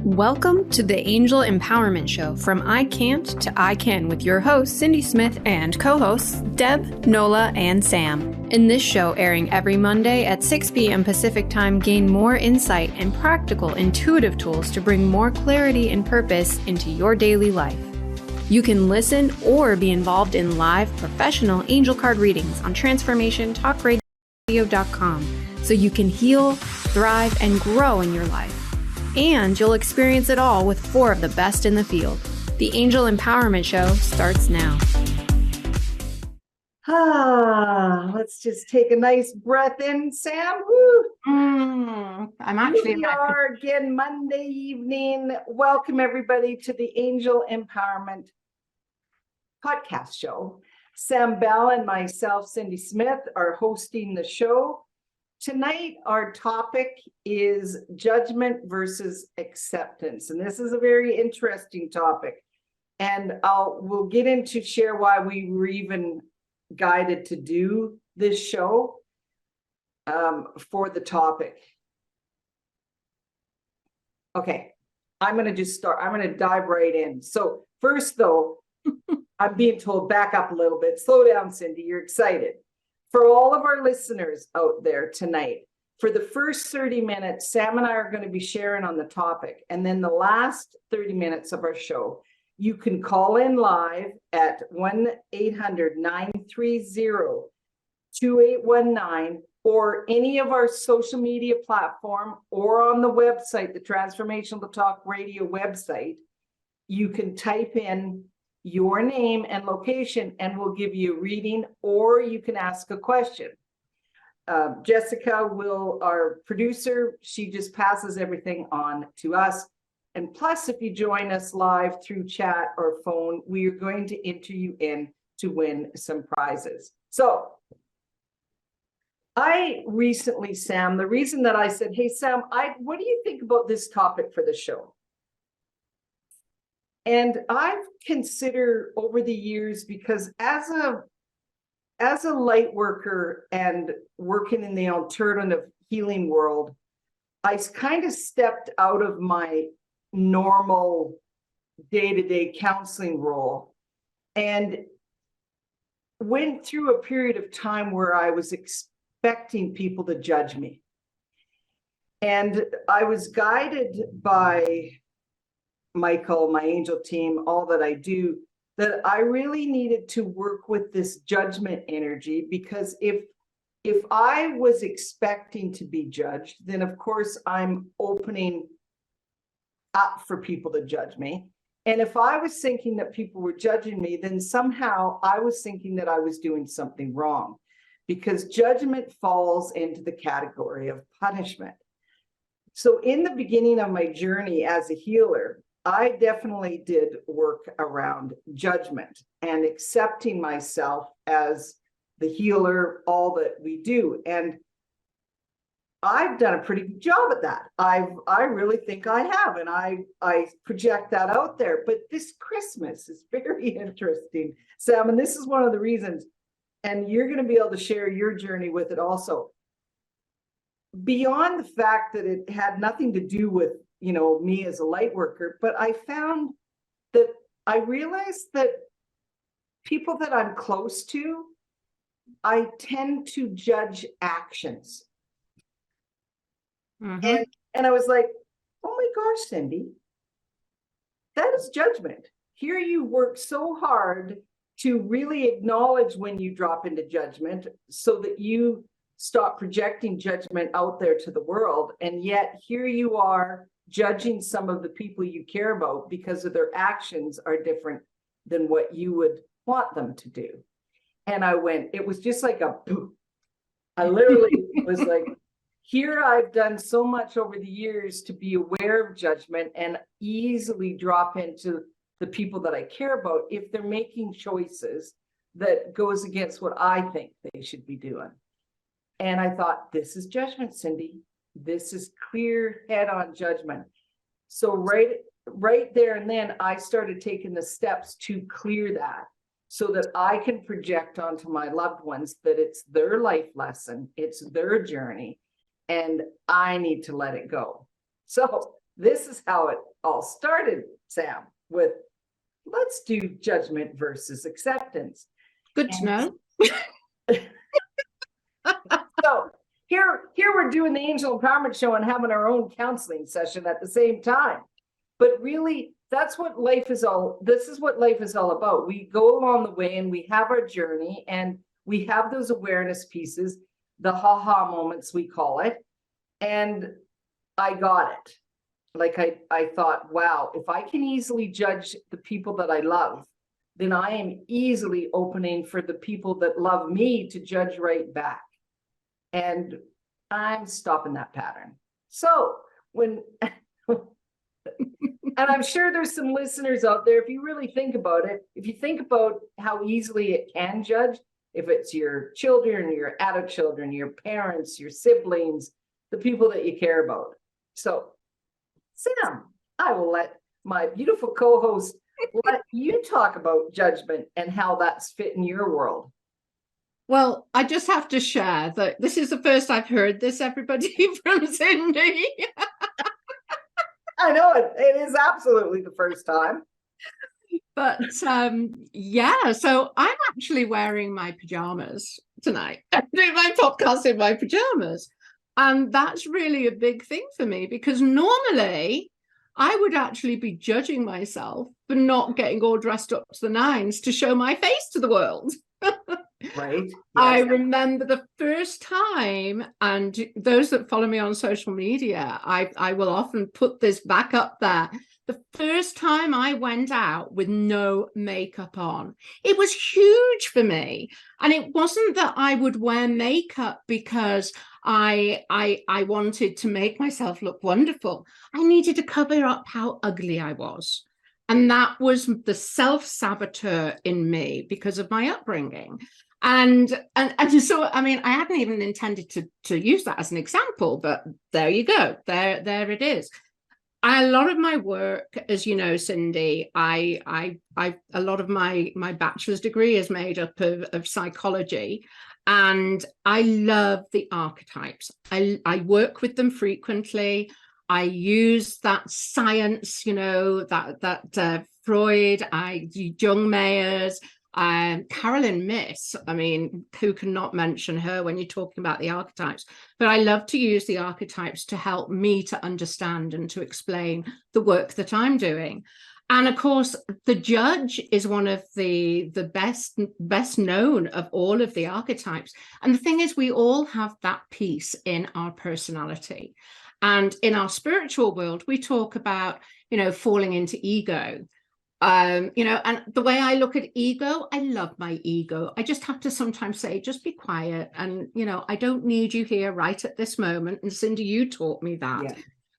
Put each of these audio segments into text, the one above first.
Welcome to the Angel Empowerment Show from I Can't to I Can with your hosts, Cindy Smith, and co-hosts, Deb, Nola, and Sam. In this show, airing every Monday at 6 p.m. Pacific Time, gain more insight and practical, intuitive tools to bring more clarity and purpose into your daily life. You can listen or be involved in live professional angel card readings on transformationtalkradio.com so you can heal, thrive, and grow in your life. And you'll experience it all with 4 of the best in the field. The Angel Empowerment Show starts now. Let's just take a nice breath in, Sam. Woo. I'm actually. Here we are again Monday evening. Welcome everybody to the Angel Empowerment podcast show. Sam Bell and myself, Cindy Smith, are hosting the show. Tonight, our topic is judgment versus acceptance. And this is a very interesting topic. And we'll get into share why we were even guided to do this show for the topic. Okay, I'm going to just start. I'm going to dive right in. So first, though, I'm being told back up a little bit. Slow down, Cindy. You're excited. For all of our listeners out there tonight, for the first 30 minutes, Sam and I are going to be sharing on the topic. And then the last 30 minutes of our show, you can call in live at 1-800-930-2819 or any of our social media platform or on the website, the Transformational Talk Radio website. You can type in your name and location, and we'll give you a reading, or you can ask a question. Jessica our producer, she just passes everything on to us. And plus, if you join us live through chat or phone, we are going to enter you in to win some prizes. So I recently, Sam, the reason that I said, hey, Sam, what do you think about this topic for the show? And I've considered over the years, because as a light worker and working in the alternative healing world, I kind of stepped out of my normal day-to-day counseling role and went through a period of time where I was expecting people to judge me. And I was guided by Michael, my angel team, all that I do, that I really needed to work with this judgment energy, because if I was expecting to be judged, then of course I'm opening up for people to judge me. And if I was thinking that people were judging me, then somehow I was thinking that I was doing something wrong, because judgment falls into the category of punishment. So in the beginning of my journey as a healer, I definitely did work around judgment and accepting myself as the healer, all that we do. And I've done a pretty good job at that. I really think I have, and I project that out there. But this Christmas is very interesting, Sam, and this is one of the reasons, and you're going to be able to share your journey with it also. Beyond the fact that it had nothing to do with me as a light worker, but I found that I realized that people that I'm close to, I tend to judge actions. Mm-hmm. And I was like, oh my gosh, Cindy, that is judgment. Here you work so hard to really acknowledge when you drop into judgment so that you stop projecting judgment out there to the world. And yet here you are judging some of the people you care about because of their actions are different than what you would want them to do. And it was just like I literally was like, here I've done so much over the years to be aware of judgment and easily drop into the people that I care about if they're making choices that goes against what I think they should be doing. And I thought, this is judgment, Cindy. This is clear head-on judgment. So right right there and then I started taking the steps to clear that so that I can project onto my loved ones that it's their life lesson, it's their journey, and I need to let it go. So this is how it all started, Sam, with let's do judgment versus acceptance. Good to know. So here we're doing the Angel Empowerment Show and having our own counseling session at the same time. But really, that's what life is all, this is what life is all about. We go along the way and we have our journey and we have those awareness pieces, the ha-ha moments we call it. And I got it. Like I thought, wow, if I can easily judge the people that I love, then I am easily opening for the people that love me to judge right back. And I'm stopping that pattern. So when, and I'm sure there's some listeners out there, if you really think about it, if you think about how easily it can judge, if it's your children, your adult children, your parents, your siblings, the people that you care about. So, Sam, I will let my beautiful co-host let you talk about judgment and how that's fit in your world. Well, I just have to share that this is the first I've heard this, everybody, from Cindy. I know it is absolutely the first time. But yeah, so I'm actually wearing my pajamas tonight. I'm doing my podcast in my pajamas. And that's really a big thing for me because normally I would actually be judging myself for not getting all dressed up to the nines to show my face to the world. Right. Yes. I remember the first time, and those that follow me on social media, I will often put this back up there. The first time I went out with no makeup on, it was huge for me. And it wasn't that I would wear makeup because I wanted to make myself look wonderful. I needed to cover up how ugly I was. And that was the self-saboteur in me because of my upbringing. And so, I mean, I hadn't even intended to use that as an example, but there you go. There it is. A lot of my work, as you know, Cindy, a lot of my bachelor's degree is made up of psychology, and I love the archetypes. I work with them frequently. I use that science, you know, that Freud, Jung Mayers, Carolyn Myss. I mean, who can not mention her when you're talking about the archetypes? But I love to use the archetypes to help me to understand and to explain the work that I'm doing. And of course, the judge is one of the best known of all of the archetypes. And the thing is, we all have that piece in our personality. And in our spiritual world, we talk about, you know, falling into ego. You know, and the way I look at ego, I love my ego. I just have to sometimes say, just be quiet. And, you know, I don't need you here right at this moment. And Cindy, you taught me that. Yeah.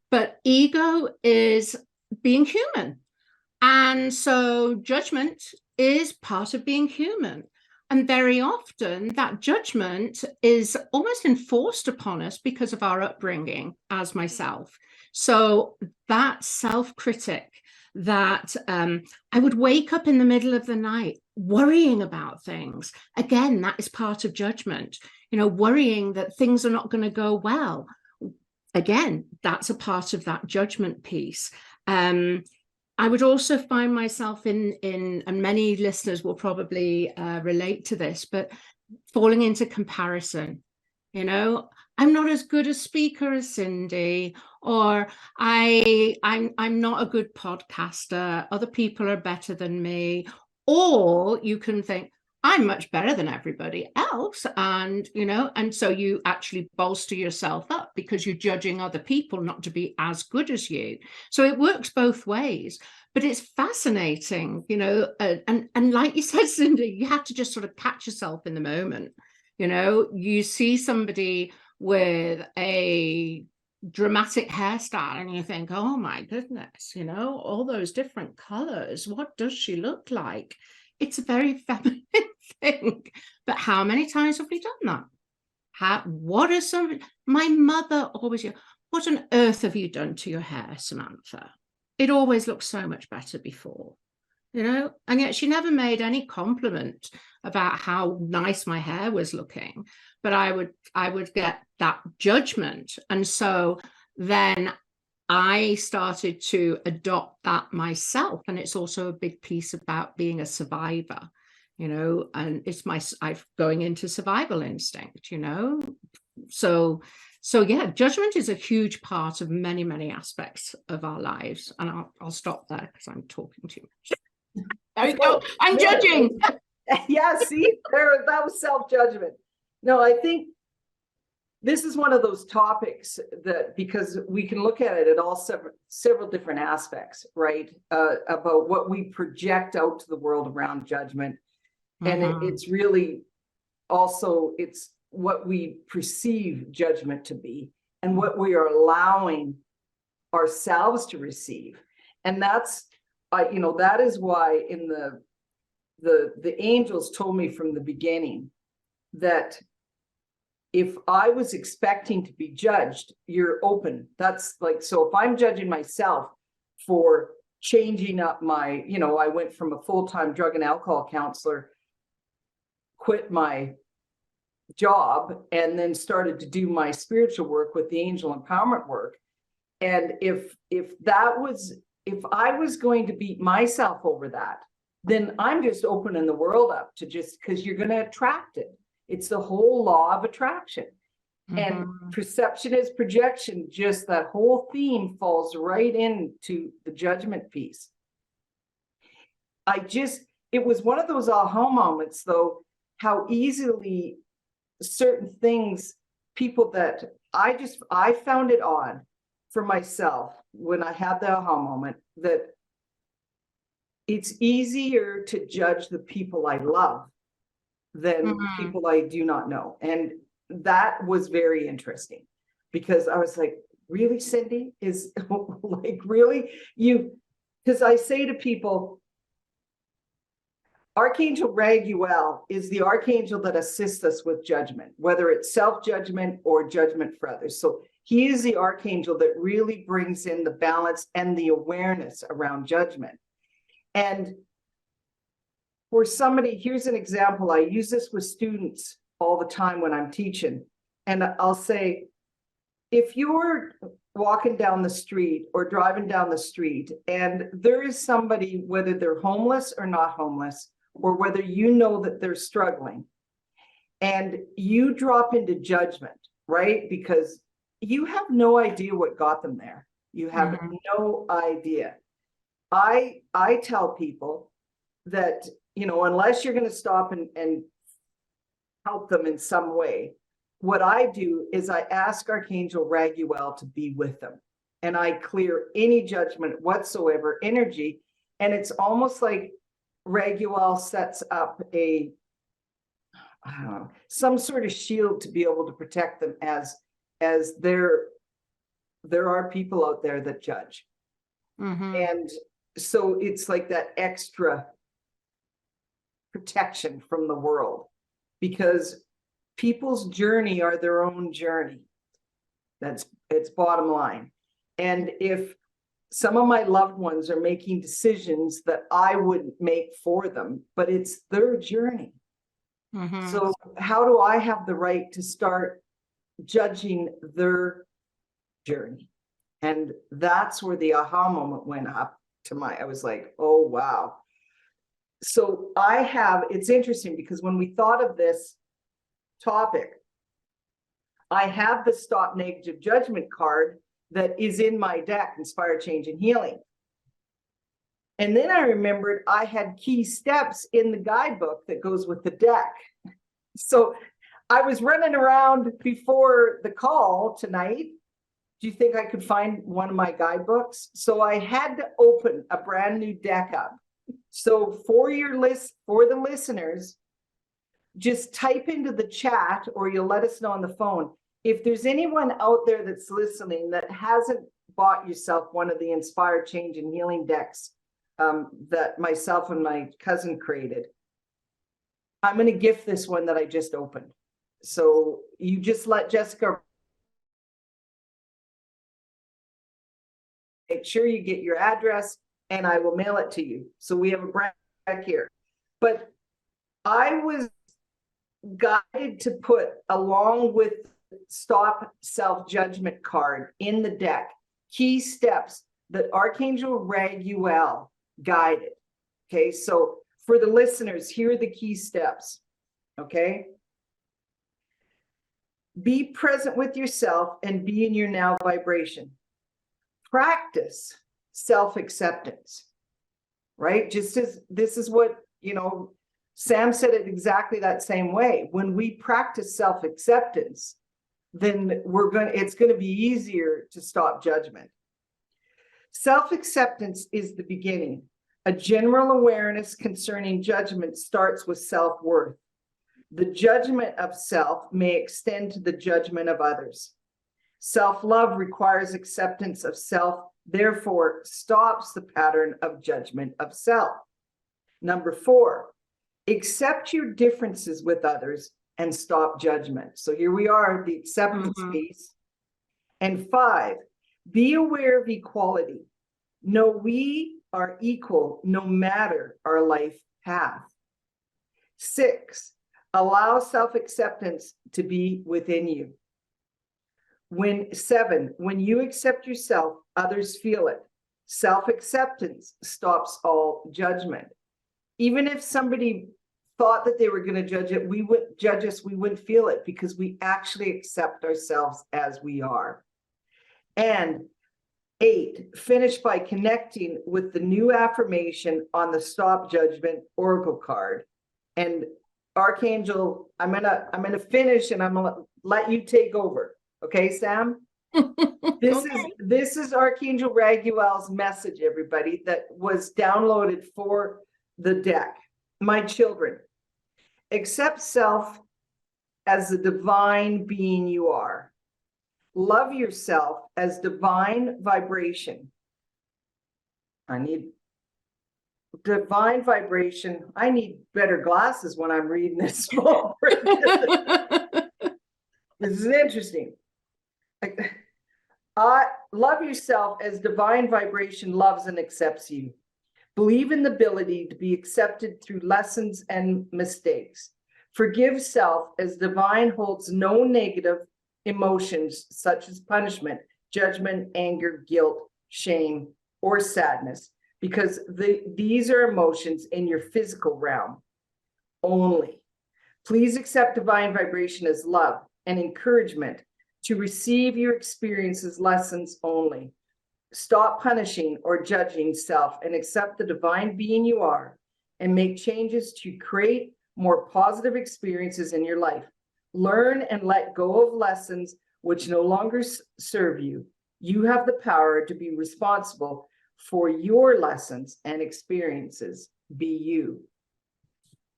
But ego is being human. And so judgment is part of being human. And very often that judgment is almost enforced upon us because of our upbringing, as myself. So that self-critic, that I would wake up in the middle of the night worrying about things. Again, that is part of judgment, you know, worrying that things are not going to go well. Again, that's a part of that judgment piece. I would also find myself in, and many listeners will probably relate to this, but falling into comparison. You know, I'm not as good a speaker as Cindy, or I'm not a good podcaster. Other people are better than me. Or you can think, I'm much better than everybody else. And, you know, and so you actually bolster yourself up because you're judging other people not to be as good as you. So it works both ways. But it's fascinating, you know, and like you said, Cindy, you have to just sort of catch yourself in the moment. You know, you see somebody with a dramatic hairstyle and you think, oh my goodness, you know, all those different colors, what does she look like? It's a very feminine thing. But how many times have we done that? What is my mother always, what on earth have you done to your hair, Samantha? it always looked so much better before, and yet she never made any compliment about how nice my hair was looking, but I would get that judgment. And so then I started to adopt that myself. And it's also a big piece about being a survivor, and it's I'm going into survival instinct, So yeah, judgment is a huge part of many, many aspects of our lives. And I'll stop there because I'm talking too much. There you go. I'm judging. Yeah, see, that was self-judgment. No, I think this is one of those topics that, because we can look at it at all several different aspects, right? About what we project out to the world around judgment. And it's really also, it's what we perceive judgment to be and what we are allowing ourselves to receive. And that's, that is why in the angels told me from the beginning that if I was expecting to be judged, you're open. That's like, so if I'm judging myself for changing up my, I went from a full-time drug and alcohol counselor, quit my job, and then started to do my spiritual work with the angel empowerment work. And if I was going to beat myself over that, then I'm just opening the world up to just, because you're going to attract it. It's the whole law of attraction. And perception is projection. Just that whole theme falls right into the judgment piece. It was one of those aha moments, though, how easily certain things, people that I found it odd for myself when I had the aha moment, that it's easier to judge the people I love than people I do not know. And that was very interesting, because I was like, really, Cindy? Is like, really? Because I say to people, Archangel Raguel is the archangel that assists us with judgment, whether it's self-judgment or judgment for others. So he is the archangel that really brings in the balance and the awareness around judgment. And for somebody, here's an example. I use this with students all the time when I'm teaching. And I'll say, if you're walking down the street or driving down the street, and there is somebody, whether they're homeless or not homeless, or whether you know that they're struggling, and you drop into judgment, right? Because you have no idea what got them there. You have no idea. I tell people that, unless you're going to stop and help them in some way, what I do is I ask Archangel Raguel to be with them, and I clear any judgment whatsoever, energy. And it's almost like Raguel sets up some sort of shield to be able to protect them, as there are people out there that judge. And so it's like that extra protection from the world, because people's journey are their own journey. It's bottom line. And if some of my loved ones are making decisions that I wouldn't make for them, but it's their journey. So how do I have the right to start judging their journey? And that's where the aha moment went up to I was like, oh, wow. So it's interesting, because when we thought of this topic, I have the Stop Negative Judgment card that is in my deck, Inspire, Change, and Healing. And then I remembered I had key steps in the guidebook that goes with the deck. So I was running around before the call tonight. Do you think I could find one of my guidebooks? So I had to open a brand new deck up. So for the listeners, just type into the chat, or you'll let us know on the phone, if there's anyone out there that's listening that hasn't bought yourself one of the Inspire, Change, and Healing decks that myself and my cousin created. I'm going to gift this one that I just opened. So you just let Jessica make sure you get your address and I will mail it to you. So we have a bracket here. But I was guided to put, along with Stop Self-Judgment card in the deck, key steps that Archangel Raguel guided. Okay, so for the listeners, here are the key steps. Okay. Be present with yourself and be in your now vibration. Practice self-acceptance, right? Just as this is what, Sam said it exactly that same way. When we practice self-acceptance, then it's going to be easier to stop judgment. Self-acceptance is the beginning. A general awareness concerning judgment starts with self-worth. The judgment of self may extend to the judgment of others. Self-love requires acceptance of self, therefore stops the pattern of judgment of self. Number 4, accept your differences with others and stop judgment. So here we are, the acceptance piece. And 5, be aware of equality. Know we are equal no matter our life path. 6, allow self-acceptance to be within you. 7, when you accept yourself, others feel it. Self-acceptance stops all judgment. Even if somebody thought that they were going to judge us, we wouldn't feel it because we actually accept ourselves as we are. And 8, finish by connecting with the new affirmation on the Stop Judgment Oracle card. And Archangel, I'm gonna finish and I'm gonna let you take over. Okay, Sam? This is Archangel Raguel's message, everybody, that was downloaded for the deck. My children, accept self as the divine being you are. Love yourself as divine vibration. I need divine vibration. I need better glasses when I'm reading this small print. This is interesting. Love yourself as divine vibration loves and accepts you. Believe in the ability to be accepted through lessons and mistakes. Forgive self as divine holds no negative emotions such as punishment, judgment, anger, guilt, shame, or sadness, because these are emotions in your physical realm only. Please accept divine vibration as love and encouragement to receive your experiences lessons only. Stop punishing or judging self and accept the divine being you are and make changes to create more positive experiences in your life. Learn and let go of lessons which no longer serve you. You have the power to be responsible for your lessons and experiences. Be you.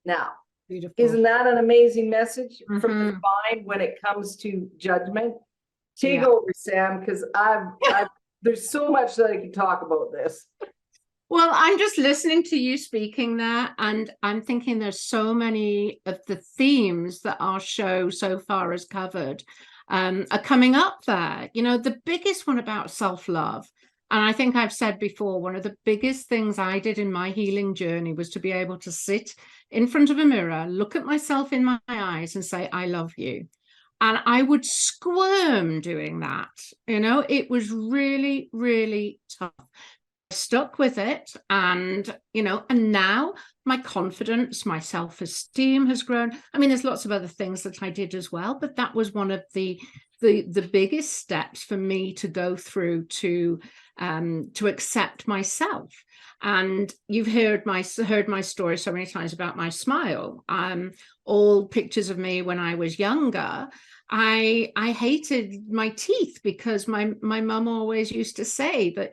Now, beautiful. Isn't that an amazing message from the divine when it comes to judgment? Take over, Sam, because there's so much that I can talk about this. Well, I'm just listening to you speaking there, and I'm thinking there's so many of the themes that our show so far has covered are coming up there. The biggest one about self-love, and I think I've said before, one of the biggest things I did in my healing journey was to be able to sit in front of a mirror, look at myself in my eyes and say, I love you. And I would squirm doing that. It was really, really tough. I stuck with it. And now my confidence, my self-esteem has grown. I mean, there's lots of other things that I did as well, but that was one of the biggest steps for me to go through to accept myself. And you've heard my story so many times about my smile. All pictures of me when I was younger. I hated my teeth because my mum always used to say that,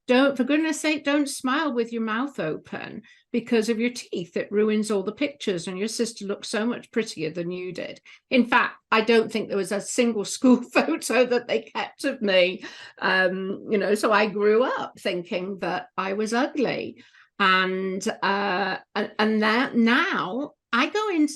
don't, for goodness sake, don't smile with your mouth open because of your teeth. It ruins all the pictures, and your sister looks so much prettier than you did. In fact, I don't think there was a single school photo that they kept of me. So I grew up thinking that I was ugly. And that now go in,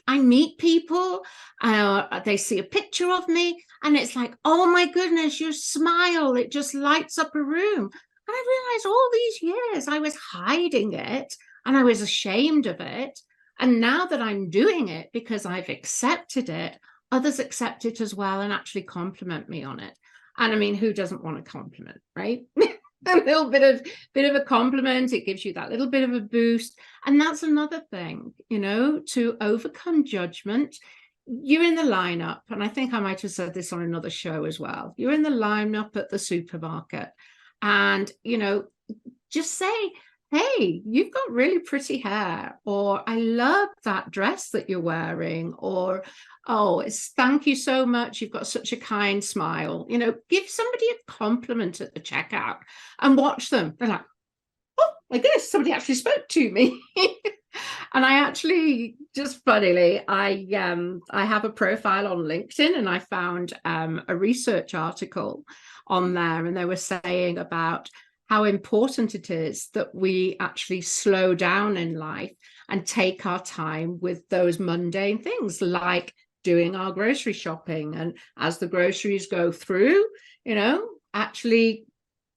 I meet people, they see a picture of me, and it's like, oh my goodness, your smile, it just lights up a room. And I realized all these years I was hiding it and I was ashamed of it. And now that I'm doing it because I've accepted it, others accept it as well and actually compliment me on it. And I mean, who doesn't want a compliment, right? A little bit of a compliment, it gives you that little bit of a boost. And that's another thing, you know, to overcome judgment. You're in the lineup, and I think I might have said this on another show as well. You're in the lineup at the supermarket, and you know, just say, hey, you've got really pretty hair, or I love that dress that you're wearing, or oh, thank you so much, you've got such a kind smile. You know, give somebody a compliment at the checkout and watch them. They're like, oh my goodness, somebody actually spoke to me. And I actually, just funnily, I have a profile on LinkedIn, and I found a research article on there, and they were saying about how important it is that we actually slow down in life and take our time with those mundane things, like doing our grocery shopping, and as the groceries go through, you know, actually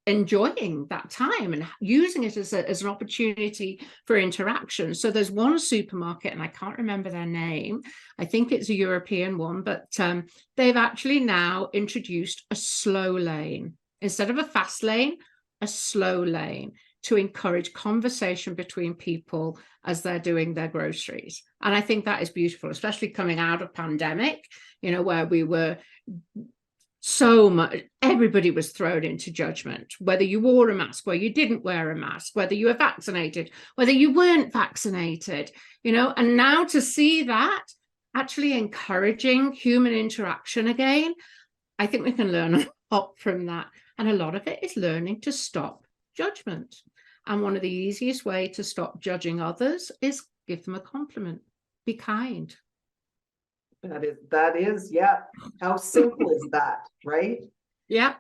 enjoying that time and using it as an opportunity for interaction. So there's one supermarket, and I can't remember their name, I think it's a European one, but they've actually now introduced a slow lane instead of a fast lane, a slow lane, to encourage conversation between people as they're doing their groceries. And I think that is beautiful, especially coming out of pandemic, you know, where we were so much, everybody was thrown into judgment, whether you wore a mask, whether you didn't wear a mask, whether you were vaccinated, whether you weren't vaccinated, you know. And now to see that actually encouraging human interaction again, I think we can learn a lot from that. And a lot of it is learning to stop judgment. And one of the easiest ways to stop judging others is give them a compliment. Be kind. That is, yeah. How simple is that, right? Yeah.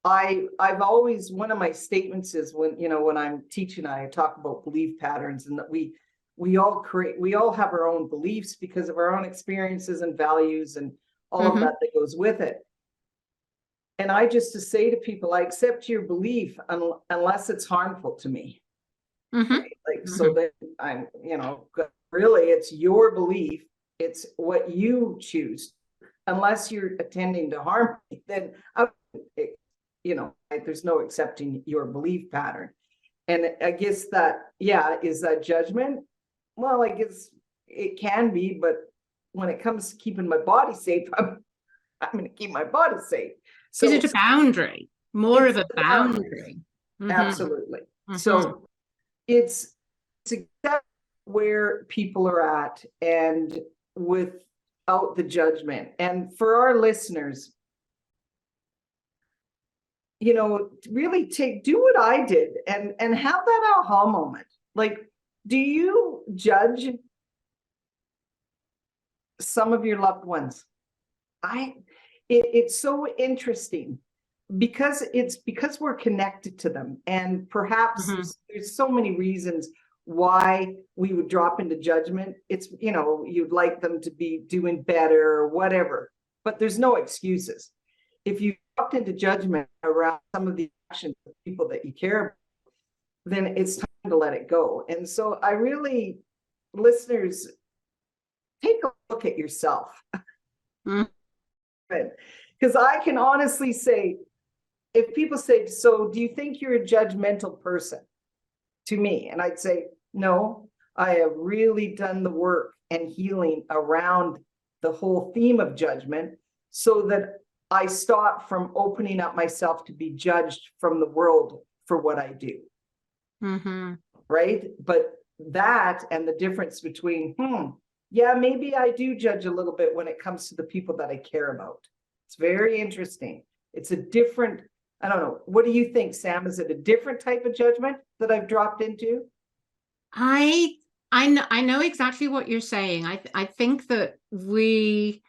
I've always, one of my statements is when I'm teaching, I talk about belief patterns, and that we all have our own beliefs because of our own experiences and values and all of that goes with it. And I just to say to people, I accept your belief unless it's harmful to me. Right? Like, so then I'm, really it's your belief. It's what you choose. Unless you're intending to harm me, then there's no accepting your belief pattern. And I guess that, is that judgment? Well, I guess it can be, but when it comes to keeping my body safe, I'm going to keep my body safe. So is it a boundary? More of a boundary. Absolutely. So it's exactly where people are at, and without the judgment. And for our listeners, really do what I did and have that aha moment. Like, do you judge some of your loved ones? It's so interesting because we're connected to them, and perhaps there's so many reasons why we would drop into judgment. It's, you'd like them to be doing better or whatever, but there's no excuses. If you dropped into judgment around some of the actions of people that you care about, then it's time to let it go. And so I really, listeners, take a look at yourself. Because I can honestly say, if people say, so do you think you're a judgmental person to me? And I'd say, no, I have really done the work and healing around the whole theme of judgment so that I stop from opening up myself to be judged from the world for what I do. Right? But that and the difference between, maybe I do judge a little bit when it comes to the people that I care about. It's very interesting. It's a different, I don't know. What do you think, Sam? Is it a different type of judgment that I've dropped into? I know exactly what you're saying. I think that we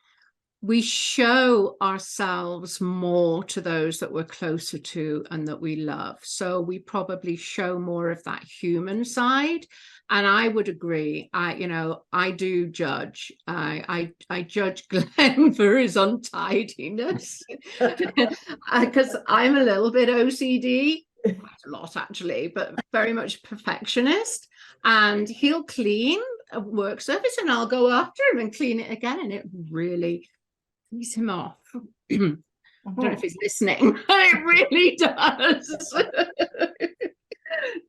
we show ourselves more to those that we're closer to and that we love. So we probably show more of that human side. And I would agree. I do judge. I judge Glenn for his untidiness because I'm a little bit OCD, quite a lot actually, but very much perfectionist. And he'll clean a work surface, and I'll go after him and clean it again, and it really pisses him off. I don't know if he's listening. It really does.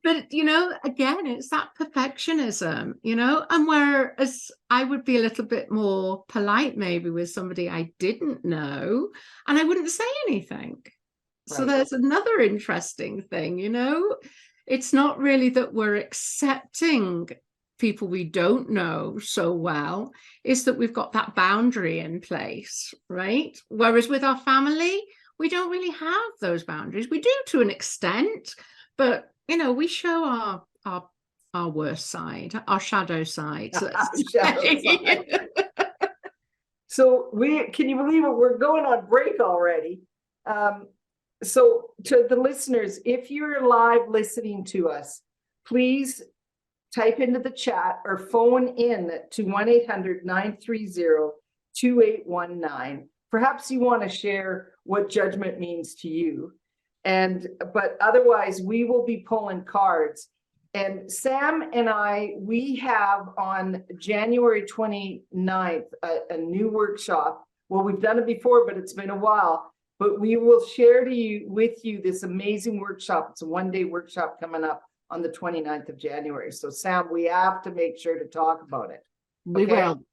But, again, it's that perfectionism, and whereas I would be a little bit more polite maybe with somebody I didn't know, and I wouldn't say anything. Right. So there's another interesting thing, it's not really that we're accepting people we don't know so well, is that we've got that boundary in place, right? Whereas with our family, we don't really have those boundaries. We do to an extent, but we show our worst side, our shadow side. So can you believe it? We're going on break already. So to the listeners, if you're live listening to us, please type into the chat or phone in to 1-800-930-2819. Perhaps you want to share what judgment means to you. But otherwise, we will be pulling cards. And Sam and we have on January 29th, a new workshop. Well, we've done it before, but it's been a while. But we will share with you this amazing workshop. It's a one-day workshop coming up on the 29th of January. So Sam, we have to make sure to talk about it. Okay? We will.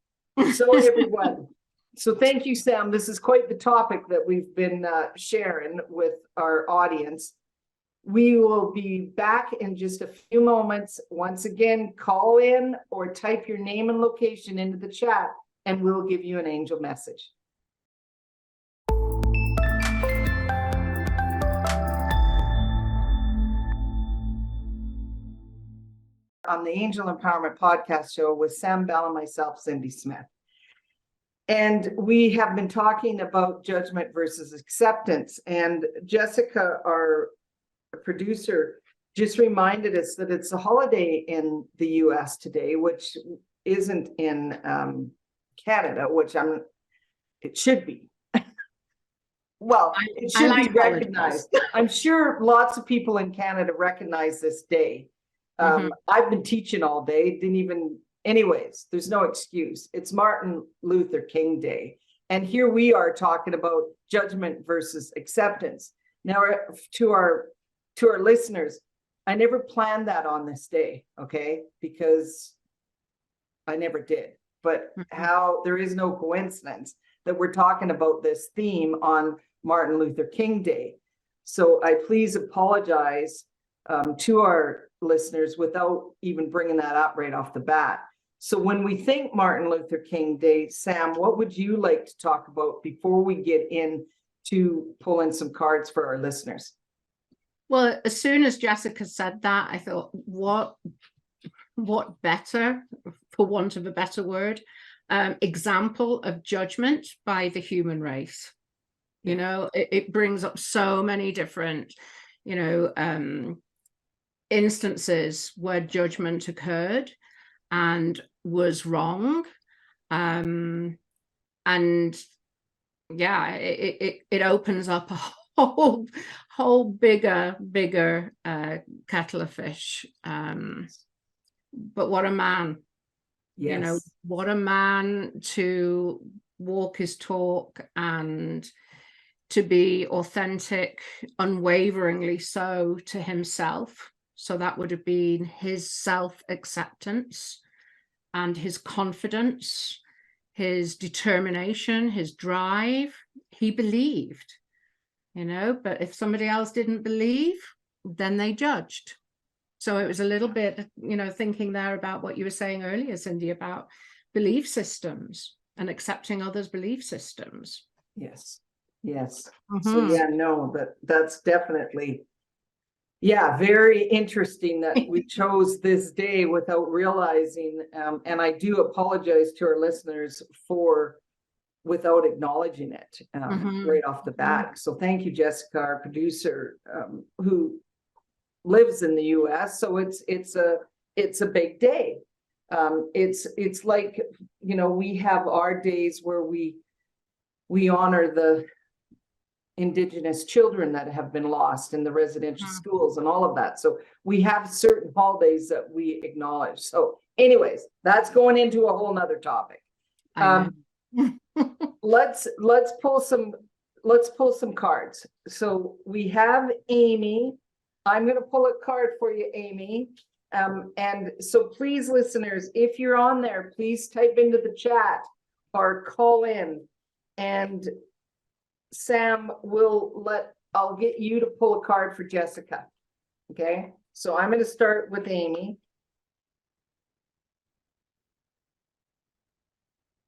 So everyone. So thank you, Sam. This is quite the topic that we've been sharing with our audience. We will be back in just a few moments. Once again, call in or type your name and location into the chat, and we'll give you an angel message. On the Angel Empowerment Podcast Show with Sam Bell and myself, Cindy Smith. And we have been talking about judgment versus acceptance. And Jessica, our producer, just reminded us that it's a holiday in the US today, which isn't in Canada, which it should be. Well, it should be recognized. I'm sure lots of people in Canada recognize this day. I've been teaching all day, anyways, there's no excuse. It's Martin Luther King Day. And here we are talking about judgment versus acceptance. Now, to our listeners, I never planned that on this day, okay? Because I never did. But how there is no coincidence that we're talking about this theme on Martin Luther King Day. So I please apologize to our listeners without even bringing that up right off the bat. So when we think Martin Luther King Day, Sam, what would you like to talk about before we get into pulling some cards for our listeners? Well, as soon as Jessica said that, I thought, what better, for want of a better word, example of judgment by the human race. It brings up so many different, instances where judgment occurred and was wrong. And yeah, it opens up a whole bigger kettle of fish. But what a man. Yes. What a man to walk his talk and to be authentic, unwaveringly so, to himself. So that would have been his self-acceptance and his confidence, his determination, his drive. He believed, but if somebody else didn't believe, then they judged. So it was a little bit, thinking there about what you were saying earlier, Cindy, about belief systems and accepting others' belief systems. Yes. So yeah, no, that's definitely, very interesting that we chose this day without realizing, and I do apologize to our listeners for without acknowledging it right off the bat. Mhm. So thank you, Jessica, our producer, who lives in the US. So it's a big day. It's like, you know, we have our days where we honor the Indigenous children that have been lost in the residential schools and all of that. So we have certain holidays that we acknowledge. So anyways, that's going into a whole nother topic. Let's pull some cards. So we have Amy. I'm going to pull a card for you, Amy. And so please, listeners, if you're on there, please type into the chat or call in, and Sam I'll get you to pull a card for Jessica. Okay, so I'm going to start with Amy.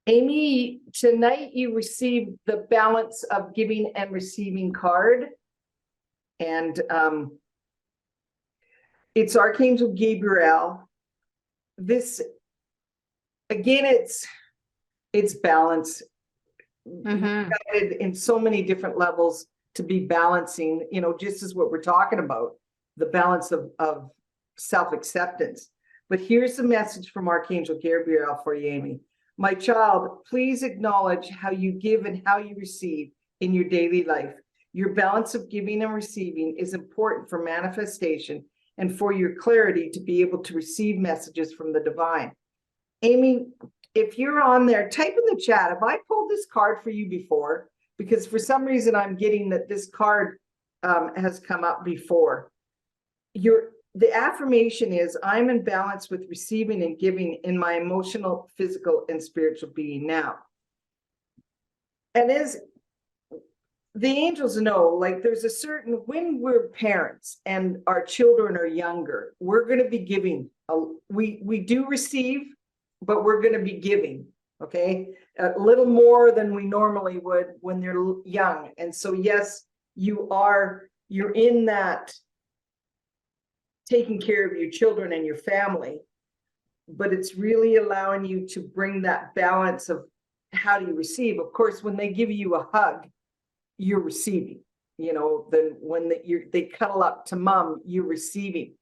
Amy, tonight you received the balance of giving and receiving card. And it's Archangel Gabriel. This, again, it's balance. Guided in so many different levels to be balancing, you know, just as what we're talking about, the balance of self-acceptance. But here's the message from Archangel Gabriel for you, Amy. My child, please acknowledge how you give and how you receive in your daily life. Your balance of giving and receiving is important for manifestation and for your clarity to be able to receive messages from the divine. Amy, if you're on there, type in the chat. Have I pulled this card for you before? Because for some reason I'm getting that this card has come up before. The affirmation is, I'm in balance with receiving and giving in my emotional, physical, and spiritual being now. And as the angels know, like there's a certain, when we're parents and our children are younger, we're going to be giving. We do receive, but we're going to be giving, okay? A little more than we normally would when they're young. And so, yes, you're in that taking care of your children and your family, but it's really allowing you to bring that balance of how do you receive. Of course, when they give you a hug, you're receiving, you know, then when they cuddle up to mom, you're receiving.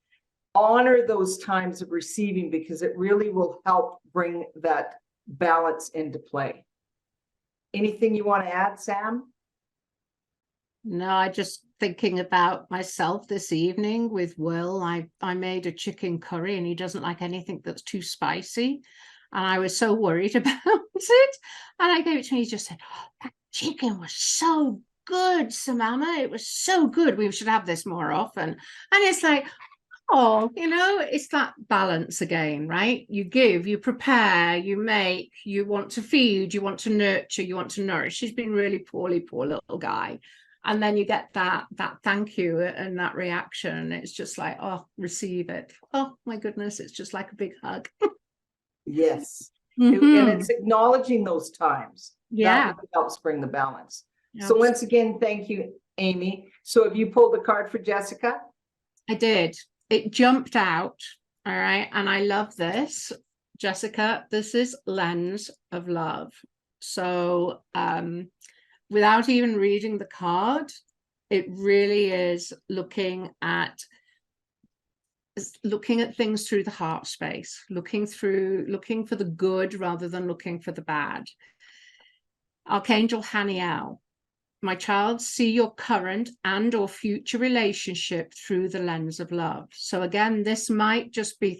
Honor those times of receiving, because it really will help bring that balance into play. Anything you want to add, Sam? No, I just thinking about myself this evening with Will. I made a chicken curry and he doesn't like anything that's too spicy. And I was so worried about it. And I gave it to him. He just said, oh, that chicken was so good, Samama. It was so good. We should have this more often. And it's like, oh, you know, it's that balance again, right? You give, you prepare, you make, you want to feed, you want to nurture, you want to nourish. He's been really poorly, poor little guy. And then you get that thank you and that reaction. It's just like, oh, receive it. Oh my goodness, it's just like a big hug. Yes. And it's acknowledging those times. Yeah. That really helps bring the balance. Absolutely. So once again, thank you, Amy. So have you pulled the card for Jessica? I did. It jumped out. All right. And I love this. Jessica, this is Lens of Love. So without even reading the card, it really is looking at things through the heart space, looking for the good rather than looking for the bad. Archangel Haniel, my child, see your current and or future relationship through the lens of love. So again, this might just be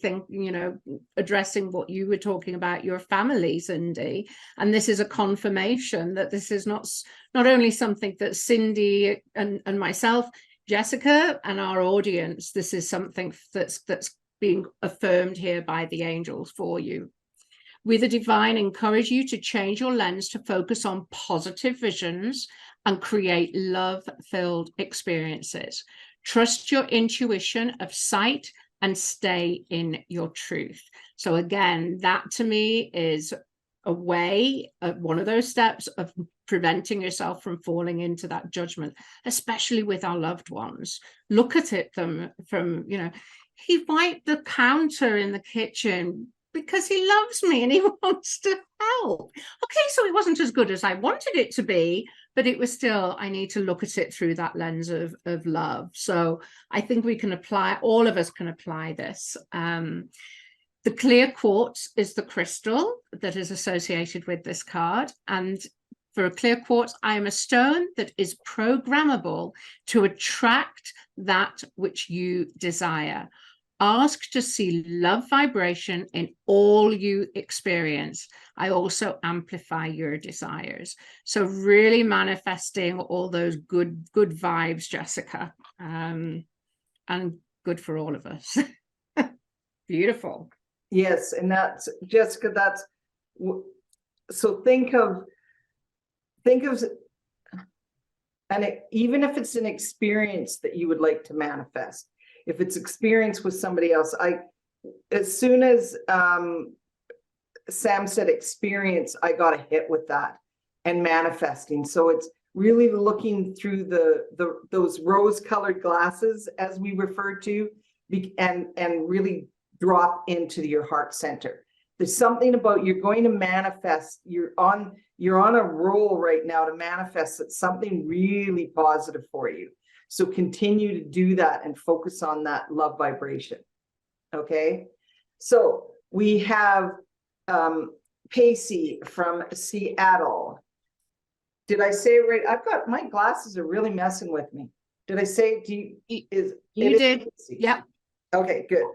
addressing what you were talking about, your family, Cindy. And this is a confirmation that this is not only something that Cindy and myself, Jessica, and our audience, this is something that's being affirmed here by the angels for you. We, the divine, encourage you to change your lens to focus on positive visions and create love-filled experiences. Trust your intuition of sight and stay in your truth. So again, that to me is a way, one of those steps of preventing yourself from falling into that judgment, especially with our loved ones. Look at them from, he wiped the counter in the kitchen because he loves me and he wants to help. Okay, so it wasn't as good as I wanted it to be, but it was still, I need to look at it through that lens of love. So I think we can apply, all of us can apply this. The clear quartz is the crystal that is associated with this card. And for a clear quartz, I am a stone that is programmable to attract that which you desire. Ask to see love vibration in all you experience. I also amplify your desires. So really manifesting all those good vibes, Jessica, and good for all of us. Beautiful. Yes, and that's, Jessica, that's, so think of, and even if it's an experience that you would like to manifest, if it's experience with somebody else, as soon as Sam said experience, I got a hit with that and manifesting. So it's really looking through those rose-colored glasses, as we refer to, and really drop into your heart center. There's something about, you're going to manifest, you're on a roll right now to manifest that something really positive for you. So continue to do that and focus on that love vibration. Okay. So we have Pacey from Seattle. Did I say it right? I've got, my glasses are really messing with me. Did I say, you did? Yeah. Okay, good.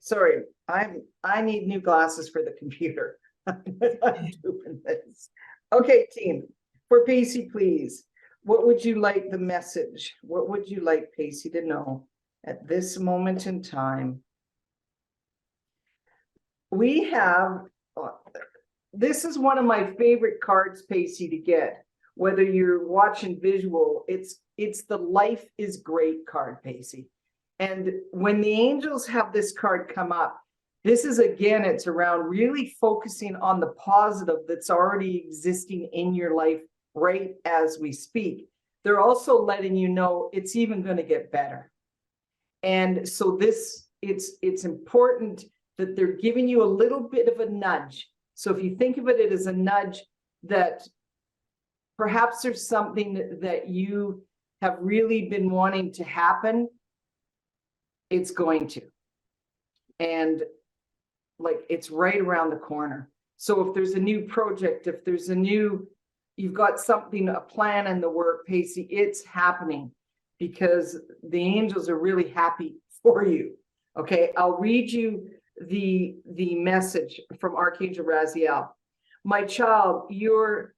Sorry, I need new glasses for the computer. I'm doing this. Okay, team, for Pacey, please. What would you like the message? What would you like Pacey to know at this moment in time? We have, this is one of my favorite cards, Pacey, to get. Whether you're watching visual, it's the Life is Great card, Pacey. And when the angels have this card come up, this is, again, it's around really focusing on the positive that's already existing in your life right as we speak. They're also letting you know it's even going to get better. And so it's important that they're giving you a little bit of a nudge. So if you think of it as a nudge, that perhaps there's something that you have really been wanting to happen, it's going to. And like, it's right around the corner. So if there's a new project, if there's you've got something, a plan in the work, Pacey, it's happening because the angels are really happy for you. Okay, I'll read you the message from Archangel Raguel. My child, your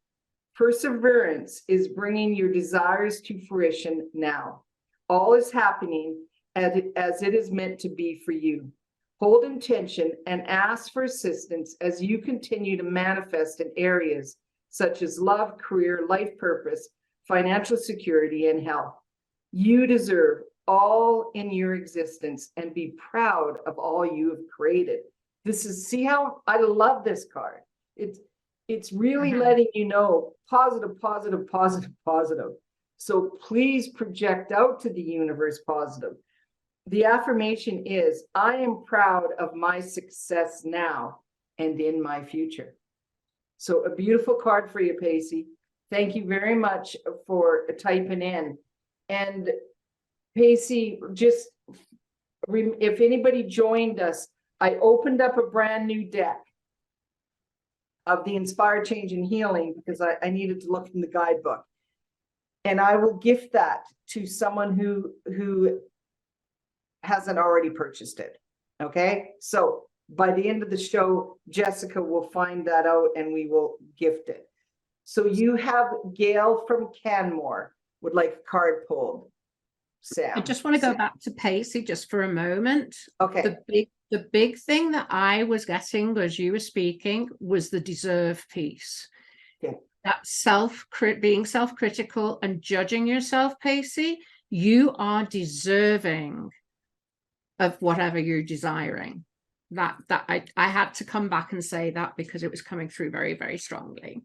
perseverance is bringing your desires to fruition now. All is happening as it is meant to be for you. Hold intention and ask for assistance as you continue to manifest in areas such as love, career, life purpose, financial security, and health. You deserve all in your existence and be proud of all you have created. See how I love this card. It's really letting you know positive, positive, positive, positive. So please project out to the universe positive. The affirmation is, I am proud of my success now and in my future. So a beautiful card for you, Pacey. Thank you very much for typing in. And Pacey, just if anybody joined us, I opened up a brand new deck of the Inspire, Change, and Healing because I needed to look in the guidebook. And I will gift that to someone who hasn't already purchased it. Okay, so by the end of the show, Jessica will find that out and we will gift it. So you have Gail from Canmore would like a card pulled. Sam, I just want to go back to Pacey just for a moment. Okay. The big thing that I was getting as you were speaking was the deserve piece. Okay. That being self-critical and judging yourself, Pacey, you are deserving of whatever you're desiring. That I had to come back and say that because it was coming through very, very strongly.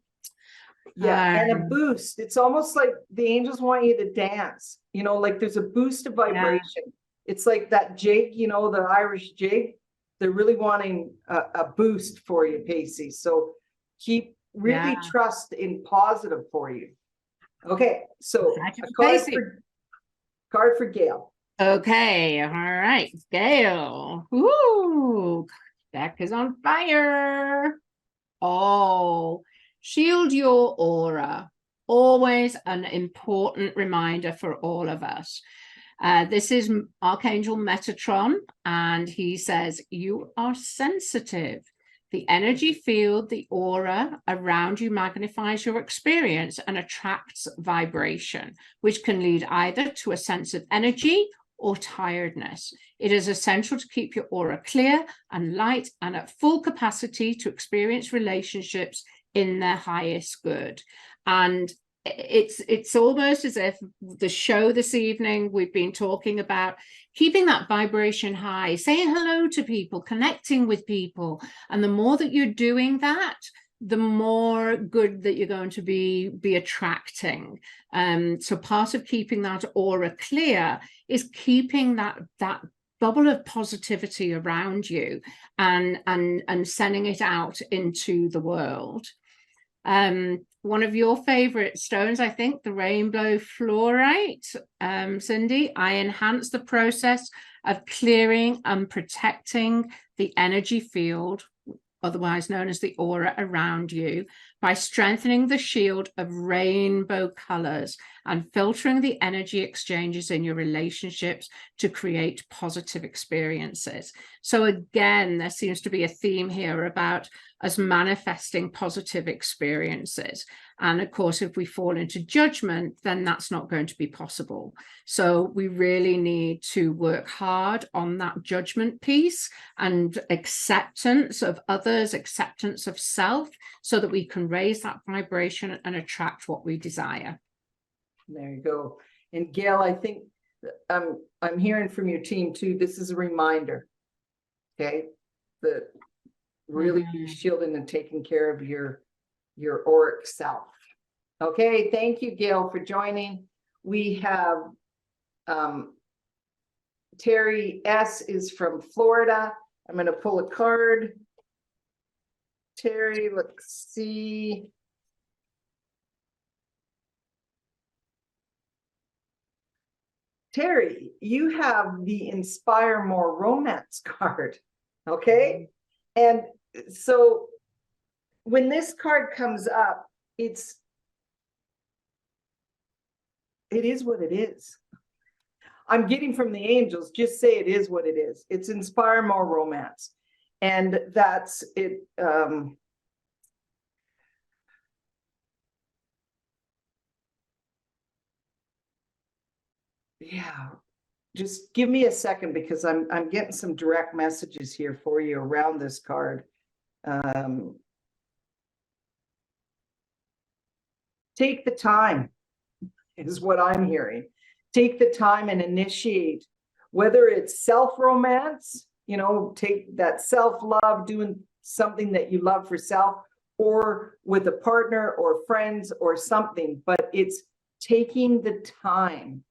Yeah, and a boost. It's almost like the angels want you to dance, like there's a boost of vibration. Yeah. It's like that jig, the Irish jig. they're really wanting a boost for you, Pacey. So keep really trust in positive for you. Okay, so a card for Gail. Okay, all right, Gail. Ooh, deck is on fire. Oh, shield your aura. Always an important reminder for all of us. This is Archangel Metatron, and he says, you are sensitive. The energy field, the aura around you magnifies your experience and attracts vibration, which can lead either to a sense of energy or tiredness. It is essential to keep your aura clear and light and at full capacity to experience relationships in their highest good. And it's almost as if the show this evening, we've been talking about keeping that vibration high, saying hello to people, connecting with people. And the more that you're doing that, the more good that you're going to be attracting. So part of keeping that aura clear is keeping that bubble of positivity around you and sending it out into the world. One of your favorite stones, I think, the rainbow fluorite, Cindy. I enhance the process of clearing and protecting the energy field, otherwise known as the aura around you, by strengthening the shield of rainbow colors and filtering the energy exchanges in your relationships to create positive experiences. So again, there seems to be a theme here about us manifesting positive experiences. And of course, if we fall into judgment, then that's not going to be possible. So we really need to work hard on that judgment piece and acceptance of others, acceptance of self, so that we can raise that vibration and attract what we desire. There you go. And Gail, I think I'm hearing from your team too. This is a reminder, okay, that really be shielding and taking care of your auric self. Okay, thank you, Gail, for joining. We have Terry S. is from Florida. I'm going to pull a card. Terry, let's see. Terry, you have the Inspire More Romance card, okay? And so when this card comes up, it is what it is. I'm getting from the angels, just say it is what it is. It's Inspire More Romance. And that's it. Yeah, just give me a second because I'm getting some direct messages here for you around this card. Take the time is what I'm hearing. Take the time and initiate, whether it's self-romance, you know, take that self-love, doing something that you love for self, or with a partner or friends or something, but it's taking the time.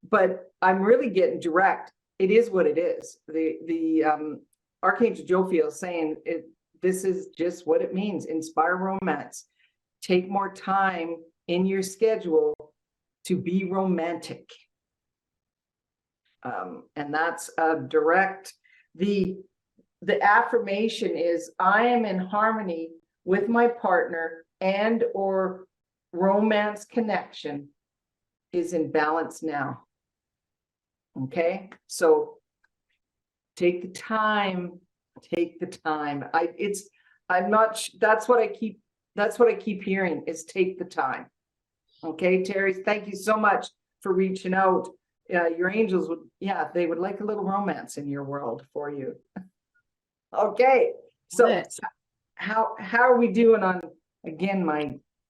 But I'm really getting direct. It is what it is. The Archangel Jophiel is saying this is just what it means. Inspire romance. Take more time in your schedule to be romantic. And that's direct. The affirmation is, I am in harmony with my partner and or romance connection is in balance now. Okay, so take the time. Take the time. That's what I keep hearing is take the time. Okay, Terry, thank you so much for reaching out. Your angels would, they would like a little romance in your world for you. Okay, so how are we doing on, again,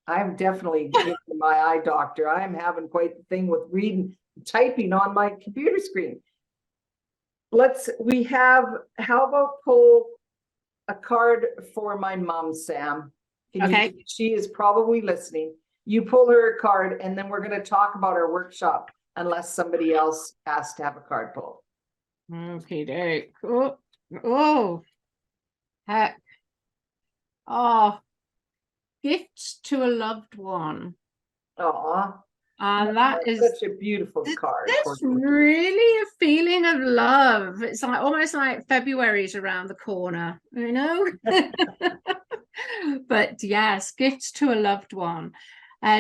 I'm definitely my eye doctor. I'm having quite the thing with reading, typing on my computer screen. How about pull a card for my mom, Sam? Okay. She is probably listening. You pull her a card and then we're going to talk about our workshop unless somebody else asks to have a card pulled. Okay, Derek. Oh, heck? Oh, gifts to a loved one. Aw, And that is such a beautiful card for that's you. really a feeling of love. It's like almost like February's around the corner, you know? But yes, gifts to a loved one.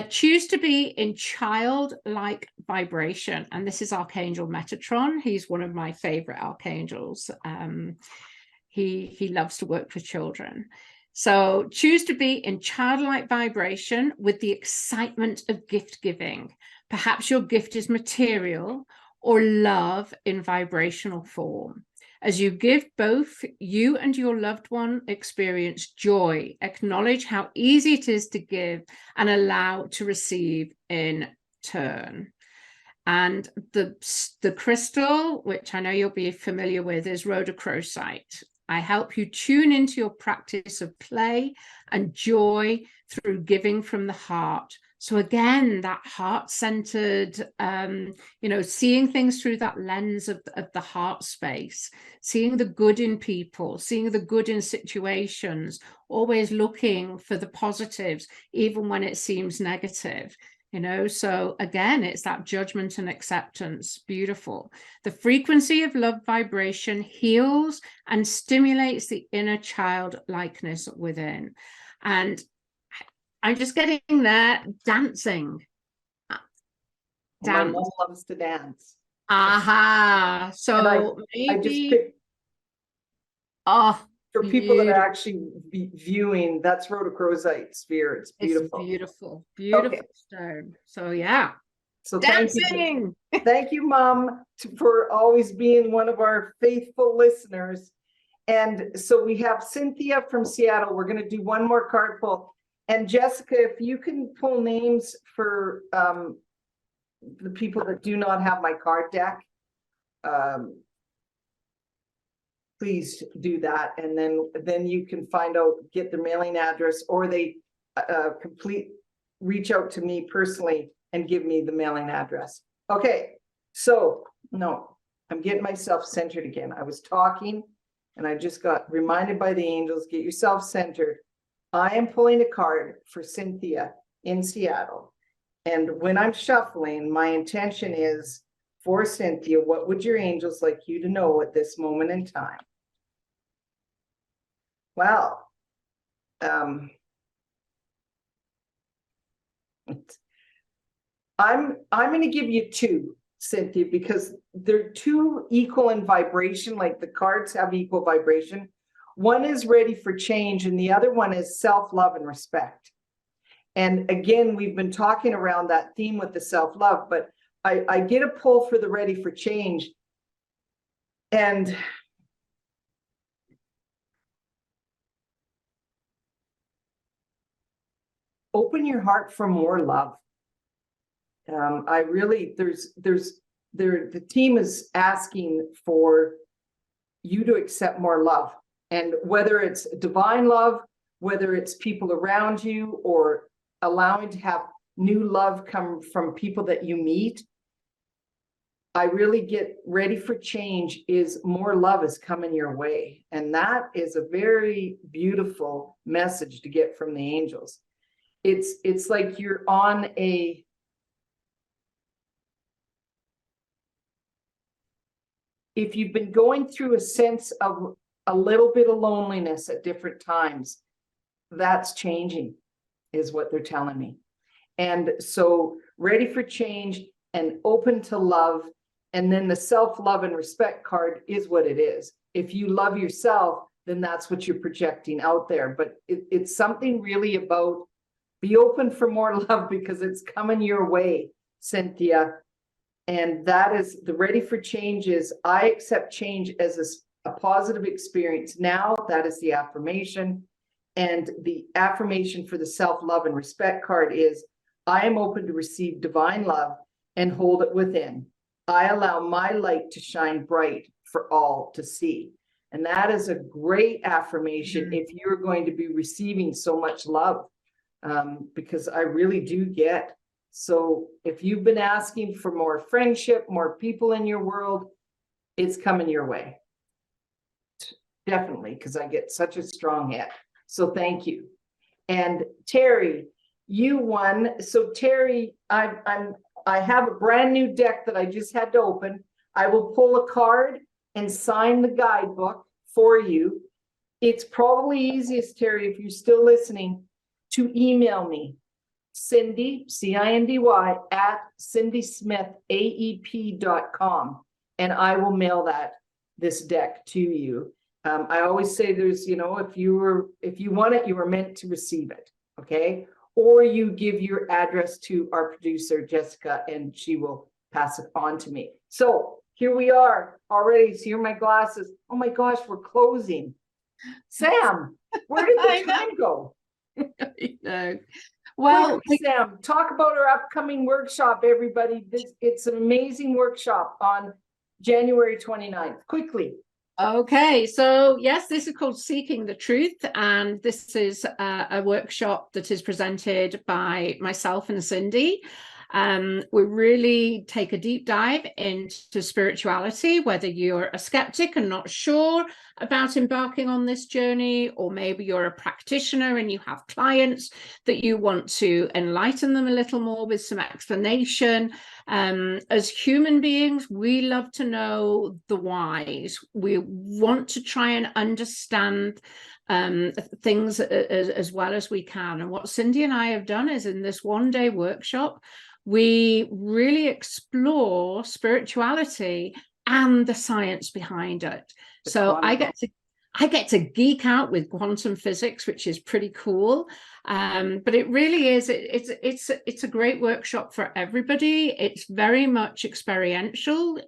Choose to be in childlike vibration. And this is Archangel Metatron. He's one of my favorite archangels. He loves to work with children. So choose to be in childlike vibration with the excitement of gift giving. Perhaps your gift is material or love in vibrational form. As you give, both you and your loved one experience joy. Acknowledge how easy it is to give and allow to receive in turn. And the crystal, which I know you'll be familiar with, is rhodochrosite. I help you tune into your practice of play and joy through giving from the heart. So again, that heart-centered, seeing things through that lens of the heart space, seeing the good in people, seeing the good in situations, always looking for the positives, even when it seems negative. So again, it's that judgment and acceptance. Beautiful. The frequency of love vibration heals and stimulates the inner child likeness within. And I'm just getting there, dancing. My mom loves to dance. Aha. So I just maybe, picked, for people that are beautiful. actually viewing, that's rhodochrosite sphere. It's beautiful. It's beautiful Okay. stone. So yeah. So Dancing. Thank you, Mom, for always being one of our faithful listeners. And so we have Cynthia from Seattle. We're going to do one more card pull. And Jessica, if you can pull names for the people that do not have my card deck, please do that. And then you can find out, get their mailing address, or they reach out to me personally and give me the mailing address. Okay, so no, I'm getting myself centered again. I was talking and I just got reminded by the angels, get yourself centered. I am pulling a card for Cynthia in Seattle. And when I'm shuffling, my intention is for Cynthia, what would your angels like you to know at this moment in time? Well, I'm going to give you two, Cynthia, because they're two equal in vibration, like the cards have equal vibration. One is ready for change, and the other one is self-love and respect. And again, we've been talking around that theme with the self-love, but I get a pull for the ready for change. And open your heart for more love. The team is asking for you to accept more love. And whether it's divine love, whether it's people around you, or allowing to have new love come from people that you meet, I really get ready for change is more love is coming your way. And that is a very beautiful message to get from the angels. It's like you're on a, if you've been going through a sense of a little bit of loneliness at different times, that's changing, is what they're telling me. And so ready for change and open to love. And then the self-love and respect card is what it is. If you love yourself, then that's what you're projecting out there. But it's something really about be open for more love, because it's coming your way, Cynthia. And that is the ready for change is, I accept change as a positive experience now. That is the affirmation. And the affirmation for the self-love and respect card is, I am open to receive divine love and hold it within. I allow my light to shine bright for all to see. And that is a great affirmation if you're going to be receiving so much love, because I really do get. So if you've been asking for more friendship, more people in your world, it's coming your way. definitely, because I get such a strong hit. So thank you. And Terry, you won. So Terry, I have a brand new deck that I just had to open. I will pull a card and sign the guidebook for you. It's probably easiest, Terry, if you're still listening, to email me, Cindy, C-I-N-D-Y, at cindysmithaep.com, and I will mail this deck to you. I always say there's, if you want it, you were meant to receive it, okay? Or you give your address to our producer, Jessica, and she will pass it on to me. So here we are already. So here are my glasses. Oh my gosh, we're closing. Sam, where did the time go? I know. Well, Sam, talk about our upcoming workshop, everybody. It's an amazing workshop on January 29th. Quickly. Okay, so yes, this is called Seeking the Truth, and this is a workshop that is presented by myself and Cindy. We really take a deep dive into spirituality, whether you're a skeptic and not sure about embarking on this journey, or maybe you're a practitioner and you have clients that you want to enlighten them a little more with some explanation. As human beings, we love to know the whys. We want to try and understand things as well as we can. And what Cindy and I have done is, in this one-day workshop, we really explore spirituality and the science behind it. So I get to geek out with quantum physics, which is pretty cool. But it really is, it's a great workshop for everybody. It's very much experiential.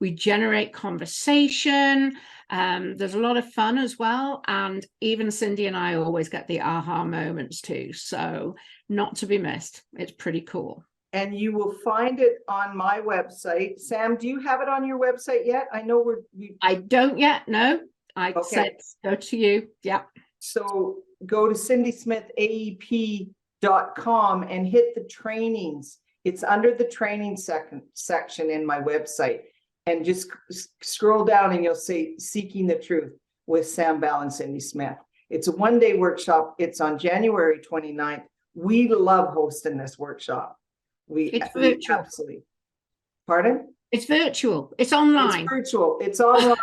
We generate conversation. There's a lot of fun as well. And even Cindy and I always get the aha moments too. So not to be missed. It's pretty cool. And you will find it on my website. Sam, do you have it on your website yet? I know I don't yet. No, I said go to you. Yeah. So go to cindysmithaep.com and hit the trainings. It's under the training section in my website. And just scroll down and you'll see Seeking the Truth with Sam Bell and Cindy Smith. It's a one-day workshop. It's on January 29th. We love hosting this workshop. It's virtual. Absolutely. Pardon? It's virtual. It's online. It's virtual. It's online.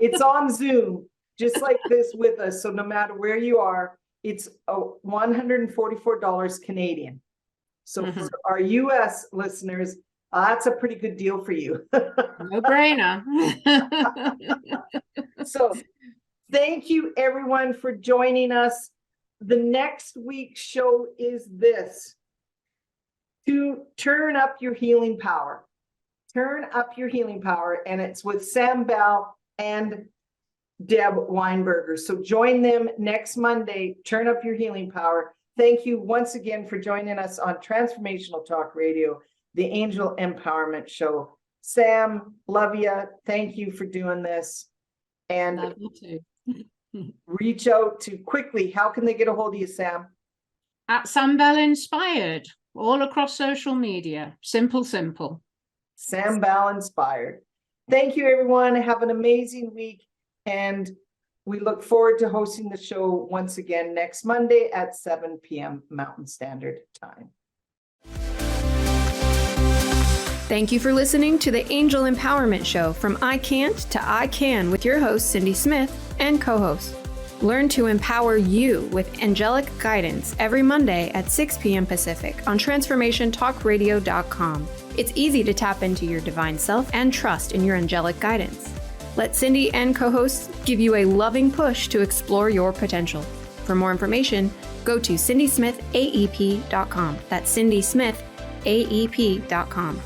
It's on Zoom, just like this with us. So no matter where you are, it's $144 Canadian. So for our US listeners, that's a pretty good deal for you. No brainer. So thank you everyone for joining us. The next week's show is this: to turn up your healing power. Turn up your healing power. And it's with Sam Bell and Deb Weinberger. So join them next Monday. Turn up your healing power. Thank you once again for joining us on Transformational Talk Radio, the Angel Empowerment Show. Sam, love you. Thank you for doing this. And love you too. Reach out to quickly. How can they get a hold of you, Sam? At Sam Bell Inspired, all across social media. Simple. Sam Bell Inspired. Thank you, everyone. Have an amazing week. And we look forward to hosting the show once again next Monday at 7 p.m. Mountain Standard Time. Thank you for listening to the Angel Empowerment Show, from I Can't to I Can, with your host, Cindy Smith, and co-host. Learn to empower you with angelic guidance every Monday at 6 p.m. Pacific on TransformationTalkRadio.com. It's easy to tap into your divine self and trust in your angelic guidance. Let Cindy and co-hosts give you a loving push to explore your potential. For more information, go to cindysmithaep.com. That's cindysmithaep.com.